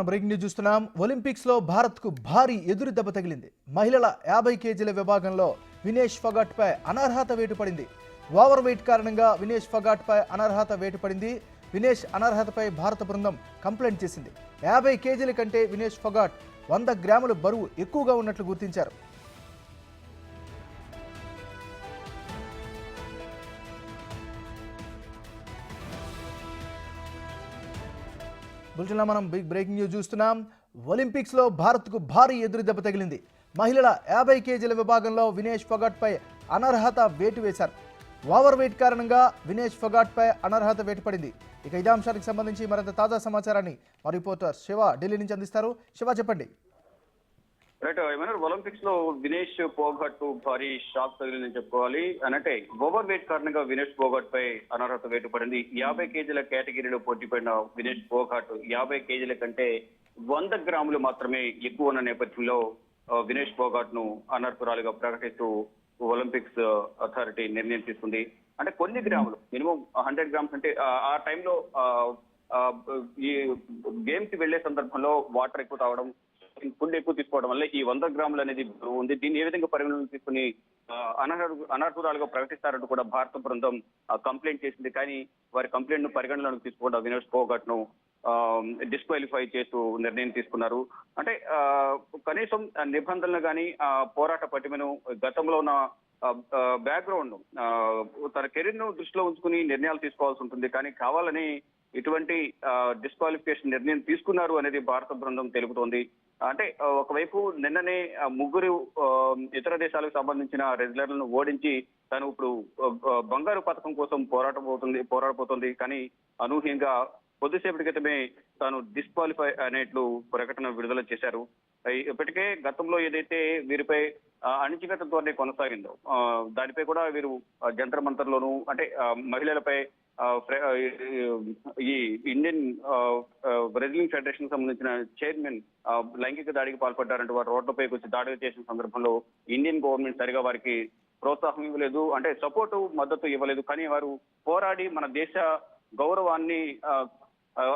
Breaking news చూస్తున్నాం. Olympics లో భారత్ కు భారీ ఎదురు దెబ్బ తగిలింది. మహిళల 50 కేజీల విభాగంలో వినేష్ ఫగాట్ పై అనర్హత వేటు పడింది. ఓవర్ వెయిట్ కారణంగా వినేష్ ఫగాట్ పై అనర్హత వేటు పడింది. వినేష్ అనర్హతపై భారత బృందం కంప్లైంట్ చేసింది. 50 కేజీల కంటే వినేష్ ఫగాట్ 100 గ్రాముల బరువు ఎక్కువగా ఉన్నట్లు గుర్తించారు. బులెటిన్లో మనం బిగ్ బ్రేకింగ్ న్యూస్ చూస్తున్నాం. ఒలింపిక్స్లో భారత్కు భారీ ఎదురు దెబ్బ తగిలింది. మహిళల 50 కేజీల విభాగంలో వినేష్ ఫగాట్ పై అనర్హత వేటు వేశారు. ఓవర్ వెయిట్ కారణంగా వినేష్ ఫగాట్ పై అనర్హత వేటు పడింది. ఇక ఇదే అంశానికి సంబంధించి మరింత తాజా సమాచారాన్ని మా రిపోర్టర్ శివ ఢిల్లీ నుంచి అందిస్తారు. శివ, చెప్పండి. రైట్, ఏమైనా ఒలింపిక్స్ లో వినేష్ ఫోగాట్ భారీ షాక్ తగిలిందని చెప్పుకోవాలి. అంటే ఓవర్ వెయిట్ కారణంగా వినేష్ ఫోగాట్ పై అనర్హత వేటు పడింది. 50 కేజీల కేటగిరీలో పోటీ పడిన వినేష్ ఫోగాట్ 50 కేజీల కంటే 100 గ్రాములు మాత్రమే ఎక్కువ ఉన్న నేపథ్యంలో వినేష్ ఫోగాట్ ను అనర్హురాలుగా ప్రకటిస్తూ ఒలింపిక్స్ అథారిటీ నిర్ణయం తీసుకుంది. అంటే కొన్ని గ్రాములు, మినిమం 100 గ్రామ్స్, అంటే ఆ టైంలో ఈ గేమ్ కి వెళ్లే సందర్భంలో వాటర్ ఎక్కువ తాగడం, ఫుడ్ ఎక్కువ తీసుకోవడం వల్ల ఈ 100 గ్రాములు అనేది ఉంది. దీన్ని ఏ విధంగా పరిగణలోకి తీసుకుని అనర్హురాలుగా ప్రకటిస్తారంటూ కూడా భారత బృందం కంప్లైంట్ చేసింది. కానీ వారి కంప్లైంట్ ను పరిగణలోకి తీసుకోకుండా వినేష్ ఫోగాట్ ను డిస్క్వాలిఫై చేస్తూ నిర్ణయం తీసుకున్నారు. అంటే కనీసం నిబంధనలు కానీ పోరాట పటిమను, గతంలో ఉన్న బ్యాక్గ్రౌండ్, తన కెరీర్ ను దృష్టిలో ఉంచుకుని నిర్ణయాలు తీసుకోవాల్సి ఉంటుంది. కానీ కావాలని ఇటువంటి డిస్క్వాలిఫికేషన్ నిర్ణయం తీసుకున్నారు అనేది భారత బృందం తెలుపుతోంది. అంటే ఒకవైపు నిన్ననే ముగ్గురు ఇతర దేశాలకు సంబంధించిన రెజ్లర్లను ఓడించి తను ఇప్పుడు బంగారు పథకం కోసం పోరాడబోతుంది. కానీ అనూహ్యంగా కొద్దిసేపటి క్రితమే తాను డిస్క్వాలిఫై అనేట్లు ప్రకటన విడుదల చేశారు. ఇప్పటికే గతంలో ఏదైతే వీరిపై అణచివేత ధోరణి కొనసాగిందో దానిపై కూడా వీరు జంతర్ మంతర్లోను, అంటే మహిళలపై ఈ ఇండియన్ రెజ్లింగ్ ఫెడరేషన్ సంబంధించిన చైర్మన్ లైంగిక దాడికి పాల్పడ్డారంటూ వారు రోడ్లపైకి వచ్చి దాడి చేసిన సందర్భంలో ఇండియన్ గవర్నమెంట్ సరిగా వారికి ప్రోత్సాహం ఇవ్వలేదు, అంటే సపోర్టు, మద్దతు ఇవ్వలేదు. కానీ వారు పోరాడి మన దేశ గౌరవాన్ని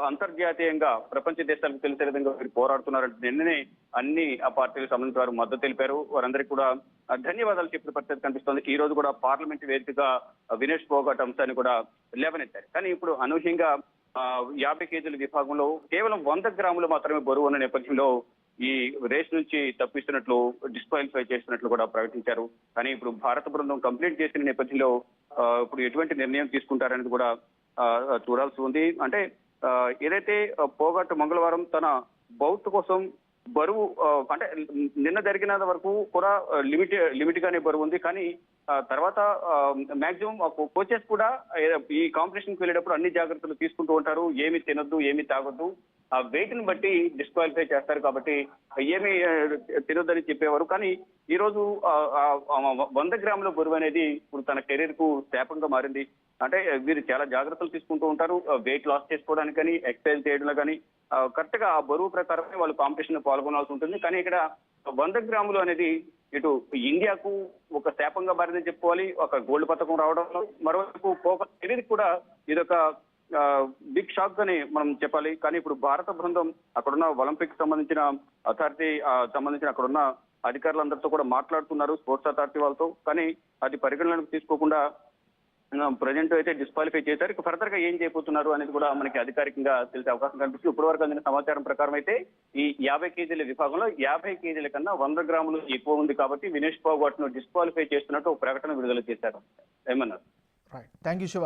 అంతర్జాతీయంగా ప్రపంచ దేశాలకు తెలిసే విధంగా వీరు పోరాడుతున్నారంటే నిన్ననే అన్ని ఆ పార్టీలకు సంబంధించిన వారు మద్దతు తెలిపారు. వారందరికీ కూడా ధన్యవాదాలు చెప్పిన పరిస్థితి కనిపిస్తోంది. ఈ రోజు కూడా పార్లమెంట్ వేదికగా వినేష్ ఫోగాట్ అంశాన్ని కూడా లేవనెత్తారు. కానీ ఇప్పుడు అనూహ్యంగా 50 కేజీల విభాగంలో కేవలం 100 గ్రాములు మాత్రమే బరువు ఉన్న నేపథ్యంలో ఈ రేస్ నుంచి తప్పిస్తున్నట్లు, డిస్క్వాలిఫై చేస్తున్నట్లు కూడా ప్రకటించారు. కానీ ఇప్పుడు భారత బృందం కంప్లైంట్ చేసిన నేపథ్యంలో ఇప్పుడు ఎటువంటి నిర్ణయం తీసుకుంటారనేది కూడా చూడాల్సి ఉంది. అంటే ఏదైతే ఫోగాట్ మంగళవారం తన బౌత్ కోసం బరువు, అంటే నిన్న జరిగిన వరకు కూడా లిమిట్ గానే బరువు ఉంది. కానీ తర్వాత మాక్సిమం కోచెస్ కూడా ఈ కాంపిటీషన్ కి వెళ్ళేటప్పుడు అన్ని జాగ్రత్తలు తీసుకుంటూ ఉంటారు. ఏమి తినొద్దు, ఏమి తాగొద్దు, ఆ వెయిట్ ని బట్టి డిస్క్వాలిఫై చేస్తారు. కాబట్టి ఏమి తినొద్దని చెప్పేవారు. కానీ ఈ రోజు 100 గ్రాముల బరువు అనేది ఇప్పుడు తన కెరీర్ కు శాపంగా మారింది. అంటే వీరు చాలా జాగ్రత్తలు తీసుకుంటూ ఉంటారు. వెయిట్ లాస్ చేసుకోవడానికి కానీ, ఎక్సర్సైజ్ చేయడంలో కానీ కరెక్ట్ గా ఆ బరువు ప్రకారమే వాళ్ళు కాంపిటీషన్ లో పాల్గొనాల్సి ఉంటుంది. కానీ ఇక్కడ 100 గ్రాములు అనేది ఇటు ఇండియాకు ఒక శాపంగా మారిందని చెప్పుకోవాలి. ఒక గోల్డ్ పథకం రావడంలో, మరోవైపు ఫోగాట్ కెరీర్ కూడా ఇదొక బిగ్ షాక్ గానే మనం చెప్పాలి. కానీ ఇప్పుడు భారత బృందం అక్కడున్న ఒలింపిక్ సంబంధించిన అథారిటీ సంబంధించిన అక్కడున్న అధికారులందరితో కూడా మాట్లాడుతున్నారు, స్పోర్ట్స్ అథారిటీ వాళ్ళతో. కానీ అది పరిగణలోకి తీసుకోకుండా ప్రజెంట్ అయితే డిస్క్వాలిఫై చేశారు. ఇక ఫర్దర్ గా ఏం చేయబోతున్నారు అనేది కూడా మనకి అధికారికంగా తెలిసే అవకాశం కనిపిస్తుంది. ఇప్పటి వరకు అందిన సమాచారం ప్రకారం అయితే ఈ 50 కేజీల విభాగంలో 50 కేజీల కన్నా 100 గ్రాములు ఎక్కువ ఉంది. కాబట్టి వినేష్ ఫోగాట్ ను డిస్క్వాలిఫై చేస్తున్నట్టు ఒక ప్రకటన విడుదల చేశారు. ఏమన్నారు? Thank you Shiva.